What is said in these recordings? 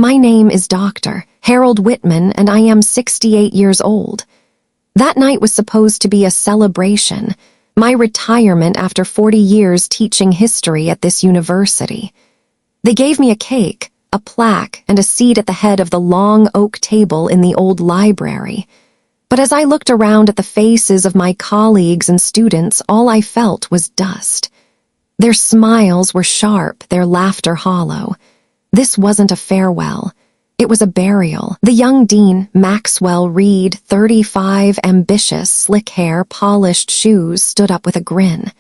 My name is Dr. Harold Whitman, and I am 68 years old. That night was supposed to be a celebration, my retirement after 40 years teaching history at this university. They gave me a cake, a plaque, and a seat at the head of the long oak table in the old library. But as I looked around at the faces of my colleagues and students, all I felt was dust. Their smiles were sharp, their laughter hollow. This wasn't a farewell. It was a burial. The young dean, Maxwell Reed, 35, ambitious, slick hair, polished shoes, stood up with a grin.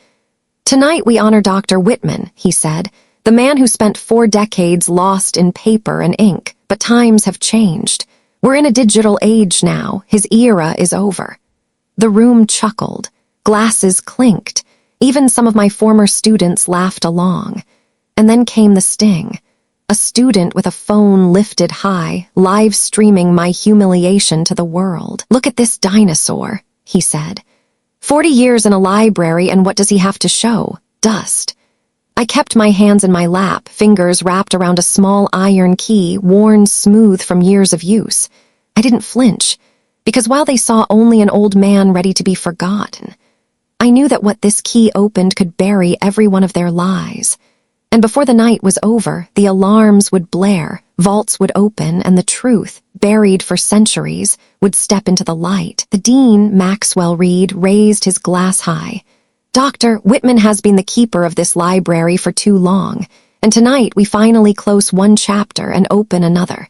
"Tonight we honor Dr. Whitman," he said, "the man who spent 4 decades lost in paper and ink, but times have changed. We're in a digital age now. His era is over." The room chuckled. Glasses clinked. Even some of my former students laughed along. And then came the sting. A student with a phone lifted high, live streaming my humiliation to the world. "Look at this dinosaur," he said. 40 years in a library, and what does he have to show? Dust. I kept my hands in my lap, fingers wrapped around a small iron key, worn smooth from years of use. I didn't flinch, because while they saw only an old man ready to be forgotten, I knew that what this key opened could bury every one of their lies. And before the night was over, the alarms would blare, vaults would open, and the truth, buried for centuries, would step into the light. The dean, Maxwell Reed, raised his glass high. "Dr. Whitman has been the keeper of this library for too long, and tonight we finally close one chapter and open another."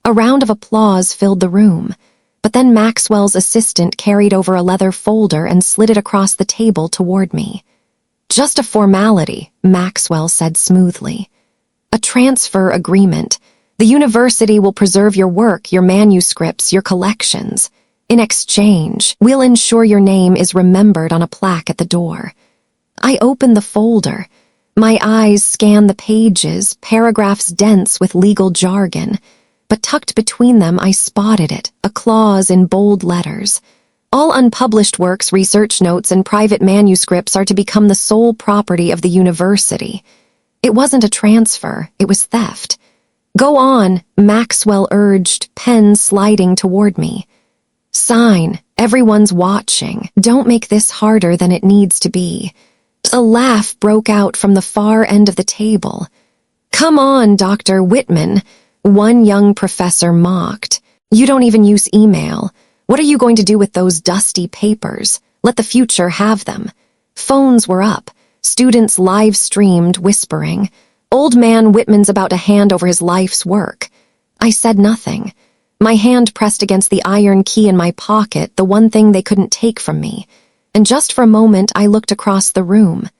A round of applause filled the room, but then Maxwell's assistant carried over a leather folder and slid it across the table toward me. "Just a formality," Maxwell said smoothly. "A transfer agreement. The university will preserve your work, your manuscripts, your collections. In exchange, we'll ensure your name is remembered on a plaque at the door." I opened the folder. My eyes scanned the pages, paragraphs dense with legal jargon. But tucked between them, I spotted it, a clause in bold letters. "All unpublished works, research notes, and private manuscripts are to become the sole property of the university." It wasn't a transfer, it was theft. "Go on," Maxwell urged, pen sliding toward me. "Sign, everyone's watching. Don't make this harder than it needs to be." A laugh broke out from the far end of the table. "Come on, Dr. Whitman," one young professor mocked. "You don't even use email. What are you going to do with those dusty papers? Let the future have them." Phones were up. Students live-streamed, whispering, "Old man Whitman's about to hand over his life's work." I said nothing. My hand pressed against the iron key in my pocket, the one thing they couldn't take from me. And just for a moment, I looked across the room.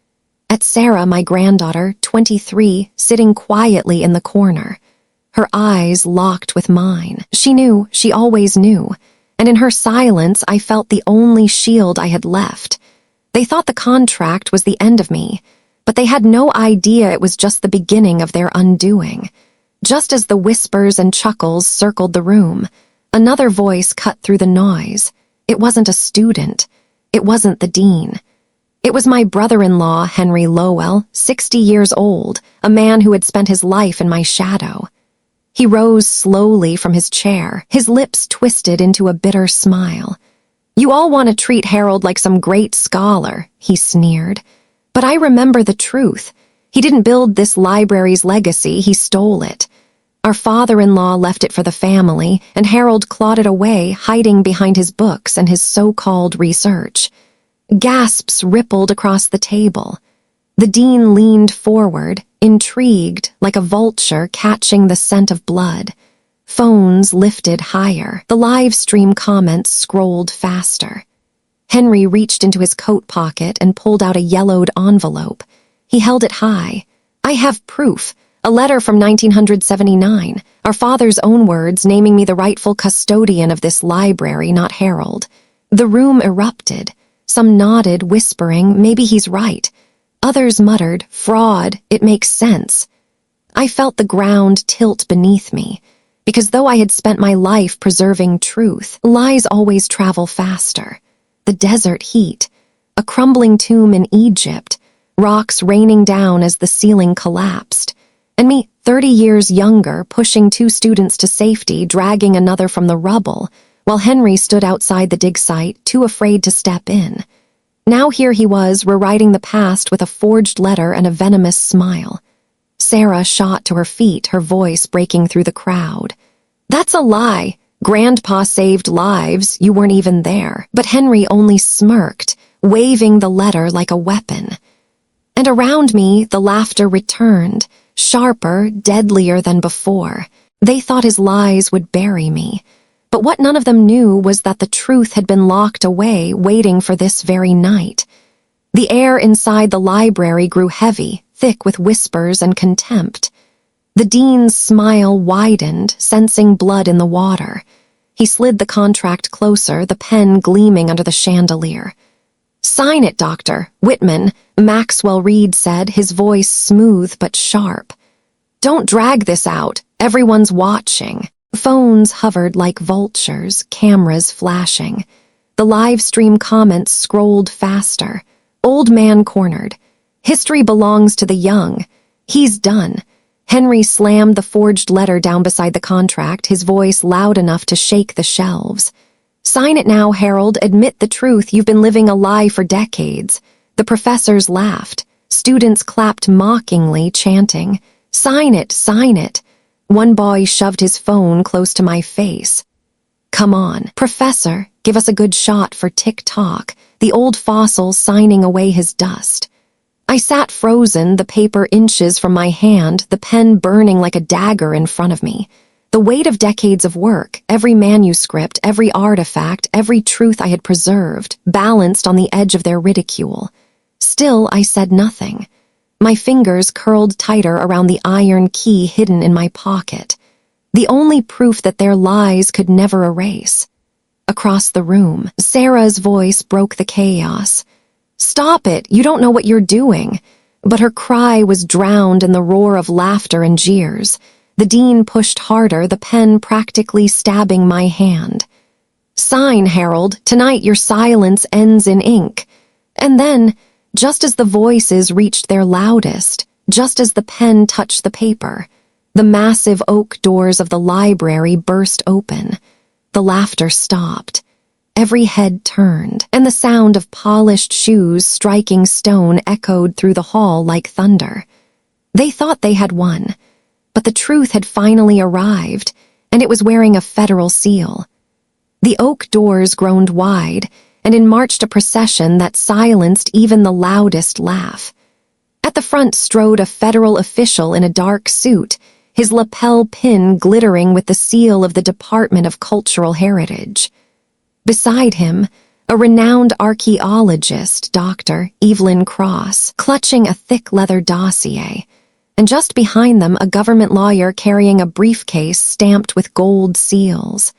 At Sarah, my granddaughter, 23, sitting quietly in the corner. Her eyes locked with mine. She knew, she always knew. And in her silence, I felt the only shield I had left. They thought the contract was the end of me, but they had no idea it was just the beginning of their undoing. Just as the whispers and chuckles circled the room, another voice cut through the noise. It wasn't a student. It wasn't the dean. It was my brother-in-law, Henry Lowell, 60 years old, a man who had spent his life in my shadow. He rose slowly from his chair, his lips twisted into a bitter smile. "You all want to treat Harold like some great scholar," he sneered. "But I remember the truth. He didn't build this library's legacy, he stole it. Our father-in-law left it for the family, and Harold clawed it away, hiding behind his books and his so-called research." Gasps rippled across the table. The dean leaned forward, intrigued, like a vulture catching the scent of blood. Phones lifted higher. The live stream comments scrolled faster. Henry reached into his coat pocket and pulled out a yellowed envelope. He held it high. "I have proof. A letter from 1979. Our father's own words naming me the rightful custodian of this library, not Harold." The room erupted. Some nodded, whispering, "Maybe he's right." Others muttered, "Fraud, it makes sense." I felt the ground tilt beneath me, because though I had spent my life preserving truth, lies always travel faster. The desert heat, a crumbling tomb in Egypt, rocks raining down as the ceiling collapsed, And me, 30 years younger, pushing 2 students to safety, dragging another from the rubble, while Henry stood outside the dig site, too afraid to step in. Now here he was, rewriting the past with a forged letter and a venomous smile. Sarah shot to her feet, her voice breaking through the crowd. "That's a lie. Grandpa saved lives, you weren't even there." But Henry only smirked, waving the letter like a weapon. And around me, the laughter returned, sharper, deadlier than before. They thought his lies would bury me. But what none of them knew was that the truth had been locked away, waiting for this very night. The air inside the library grew heavy, thick with whispers and contempt. The dean's smile widened, sensing blood in the water. He slid the contract closer, the pen gleaming under the chandelier. "Sign it, Doctor. Whitman," Maxwell Reed said, his voice smooth but sharp. "Don't drag this out. Everyone's watching." Phones hovered like vultures, cameras flashing. The live stream comments scrolled faster. Old man cornered. "History belongs to the young. He's done." Henry slammed the forged letter down beside the contract, his voice loud enough to shake the shelves. "Sign it now, Harold. Admit the truth. You've been living a lie for decades." The professors laughed. Students clapped mockingly, chanting, "Sign it, sign it." One boy shoved his phone close to my face. "Come on, Professor, give us a good shot for TikTok," the old fossil signing away his dust. I sat frozen, the paper inches from my hand, the pen burning like a dagger in front of me. The weight of decades of work, every manuscript, every artifact, every truth I had preserved, balanced on the edge of their ridicule. Still, I said nothing. My fingers curled tighter around the iron key hidden in my pocket. The only proof that their lies could never erase. Across the room, Sarah's voice broke the chaos. "Stop it, you don't know what you're doing." But her cry was drowned in the roar of laughter and jeers. The dean pushed harder, the pen practically stabbing my hand. "Sign, Harold. Tonight your silence ends in ink." And then, just as the voices reached their loudest, just as the pen touched the paper, the massive oak doors of the library burst open. The laughter stopped. Every head turned, and the sound of polished shoes striking stone echoed through the hall like thunder. They thought they had won, but the truth had finally arrived, and it was wearing a federal seal. The oak doors groaned wide, and in marched a procession that silenced even the loudest laugh. At the front strode a federal official in a dark suit, his lapel pin glittering with the seal of the Department of Cultural Heritage. Beside him, a renowned archaeologist, Dr. Evelyn Cross, clutching a thick leather dossier, and just behind them a government lawyer carrying a briefcase stamped with gold seals.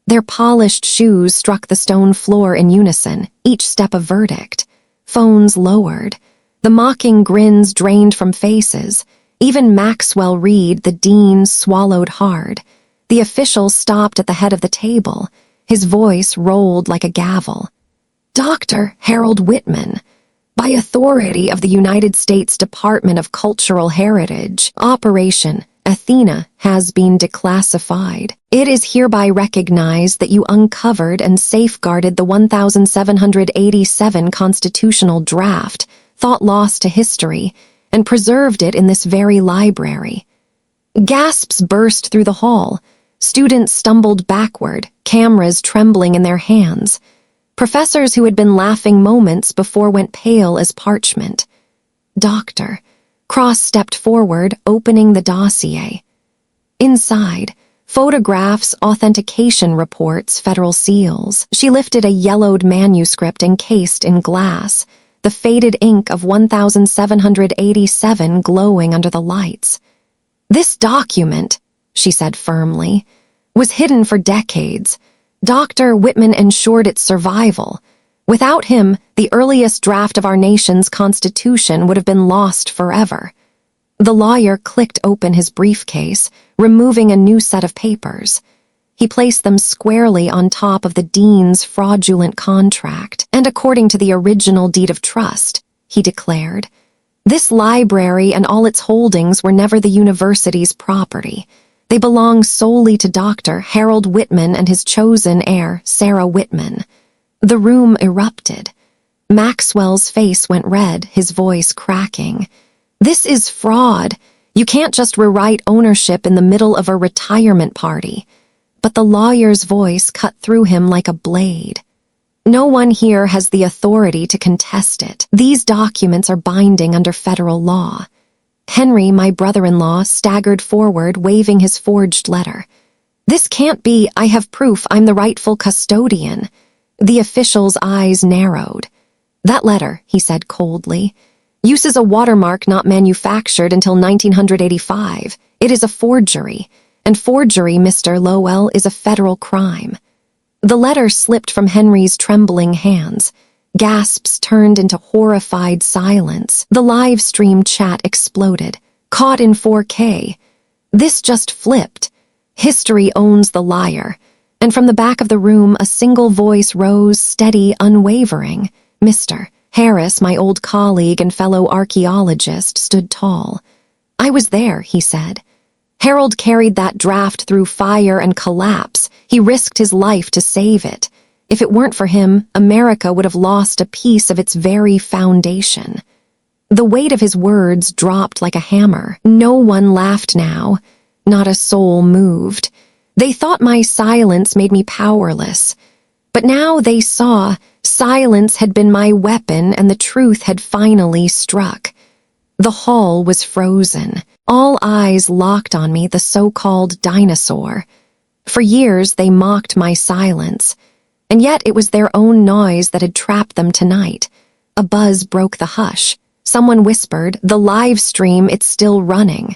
Their polished shoes struck the stone floor in unison, each step a verdict. Phones lowered. The mocking grins drained from faces. Even Maxwell Reed, the dean, swallowed hard. The official stopped at the head of the table. His voice rolled like a gavel. "Dr. Harold Whitman, by authority of the United States Department of Cultural Heritage, Operation Athena has been declassified. It is hereby recognized that you uncovered and safeguarded the 1787 constitutional draft, thought lost to history, and preserved it in this very library." Gasps burst through the hall. Students stumbled backward, cameras trembling in their hands. Professors who had been laughing moments before went pale as parchment. "Doctor," Cross stepped forward, opening the dossier. Inside, photographs, authentication reports, federal seals. She lifted a yellowed manuscript encased in glass, the faded ink of 1787 glowing under the lights. "This document," she said firmly, "was hidden for decades. Dr. Whitman ensured its survival. Without him, the earliest draft of our nation's constitution would have been lost forever." The lawyer clicked open his briefcase, removing a new set of papers. He placed them squarely on top of the dean's fraudulent contract, and according to the original deed of trust, he declared, This library and all its holdings were never the university's property. They belonged solely to Dr. Harold Whitman and his chosen heir, Sarah Whitman. The room erupted. Maxwell's face went red, his voice cracking. "This is fraud. You can't just rewrite ownership in the middle of a retirement party." But the lawyer's voice cut through him like a blade. "No one here has the authority to contest it. These documents are binding under federal law." Henry, my brother-in-law, staggered forward, waving his forged letter. "This can't be. I have proof. I'm the rightful custodian." The official's eyes narrowed. "That letter," he said coldly, "uses a watermark not manufactured until 1985. It is a forgery, and forgery, Mr. Lowell, is a federal crime." The letter slipped from Henry's trembling hands. Gasps turned into horrified silence. The live stream chat exploded. "Caught in 4K. This just flipped. History owns the liar." And from the back of the room, a single voice rose, steady, unwavering. Mr. Harris, my old colleague and fellow archaeologist, stood tall. "I was there," he said. "Harold carried that draft through fire and collapse. He risked his life to save it. If it weren't for him, America would have lost a piece of its very foundation." The weight of his words dropped like a hammer. No one laughed now. Not a soul moved. They thought my silence made me powerless. But now they saw silence had been my weapon and the truth had finally struck. The hall was frozen. All eyes locked on me, the so-called dinosaur. For years they mocked my silence, and yet it was their own noise that had trapped them tonight. A buzz broke the hush. Someone whispered, "The live stream, it's still running."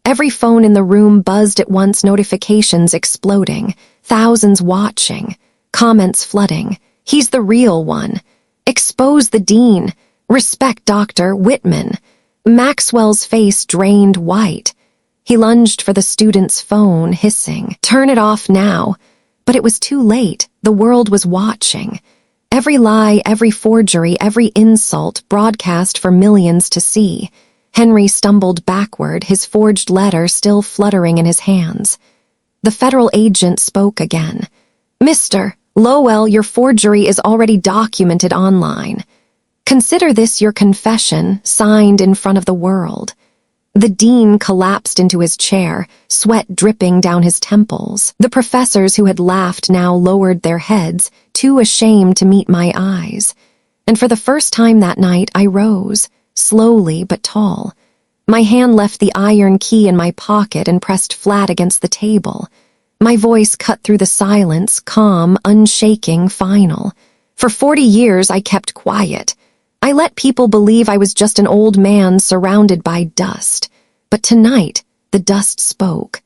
Every phone in the room buzzed at once, notifications exploding, thousands watching, comments flooding. "He's the real one. Expose the dean. Respect Dr. Whitman." Maxwell's face drained white. He lunged for the student's phone, hissing, "Turn it off now." But it was too late. The world was watching. Every lie, every forgery, every insult broadcast for millions to see. Henry stumbled backward, his forged letter still fluttering in his hands. The federal agent spoke again. "Mr. Lowell, your forgery is already documented online. Consider this your confession, signed in front of the world." The dean collapsed into his chair, sweat dripping down his temples. The professors who had laughed now lowered their heads, too ashamed to meet my eyes. And for the first time that night, I rose, slowly but tall. My hand left the iron key in my pocket and pressed flat against the table. My voice cut through the silence, calm, unshaking, final. For 40 years, I kept quiet. I let people believe I was just an old man surrounded by dust. But tonight, the dust spoke.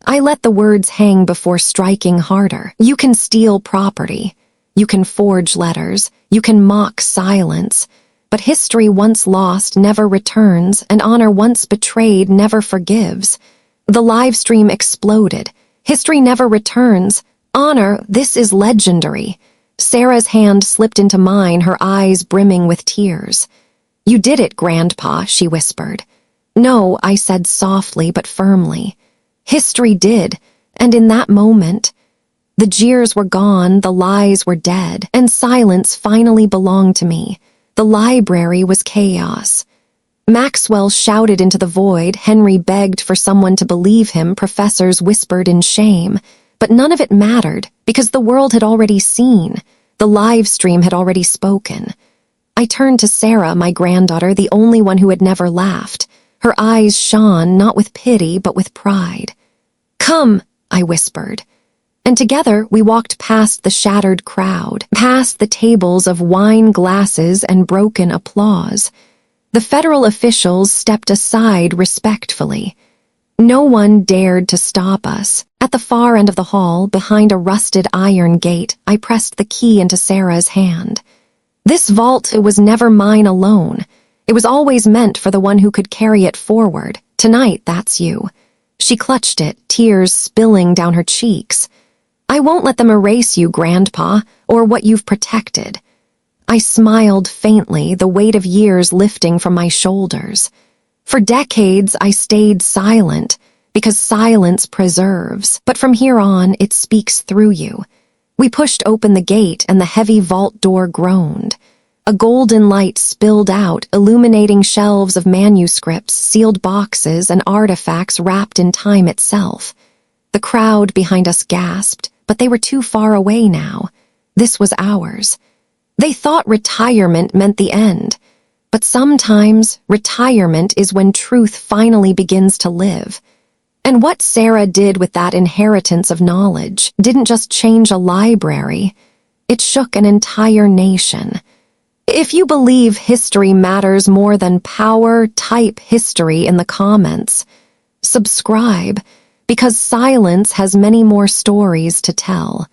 I let the words hang before striking harder. You can steal property. You can forge letters. You can mock silence. But history once lost never returns, and honor once betrayed never forgives. The live stream exploded. History never returns. Honor, this is legendary. Sarah's hand slipped into mine, her eyes brimming with tears. "You did it, Grandpa," she whispered. "No," I said softly but firmly. "History did, and in that moment, the jeers were gone, the lies were dead, and silence finally belonged to me. The library was chaos." Maxwell shouted into the void, Henry begged for someone to believe him, professors whispered in shame. But none of it mattered, because the world had already seen. The live stream had already spoken. I turned to Sarah, my granddaughter, the only one who had never laughed. Her eyes shone, not with pity, but with pride. "Come," I whispered. And together we walked past the shattered crowd, past the tables of wine glasses and broken applause. The federal officials stepped aside respectfully. No one dared to stop us. At the far end of the hall, behind a rusted iron gate, I pressed the key into Sarah's hand. This vault, it was never mine alone. It was always meant for the one who could carry it forward. Tonight, that's you. She clutched it, tears spilling down her cheeks. "I won't let them erase you, Grandpa, or what you've protected." I smiled faintly, the weight of years lifting from my shoulders. For decades, I stayed silent, because silence preserves, but from here on, it speaks through you. We pushed open the gate, and the heavy vault door groaned. A golden light spilled out, illuminating shelves of manuscripts, sealed boxes, and artifacts wrapped in time itself. The crowd behind us gasped, but they were too far away now. This was ours. They thought retirement meant the end. But sometimes, retirement is when truth finally begins to live. And what Sarah did with that inheritance of knowledge didn't just change a library, it shook an entire nation. If you believe history matters more than power, type history in the comments. Subscribe, because silence has many more stories to tell.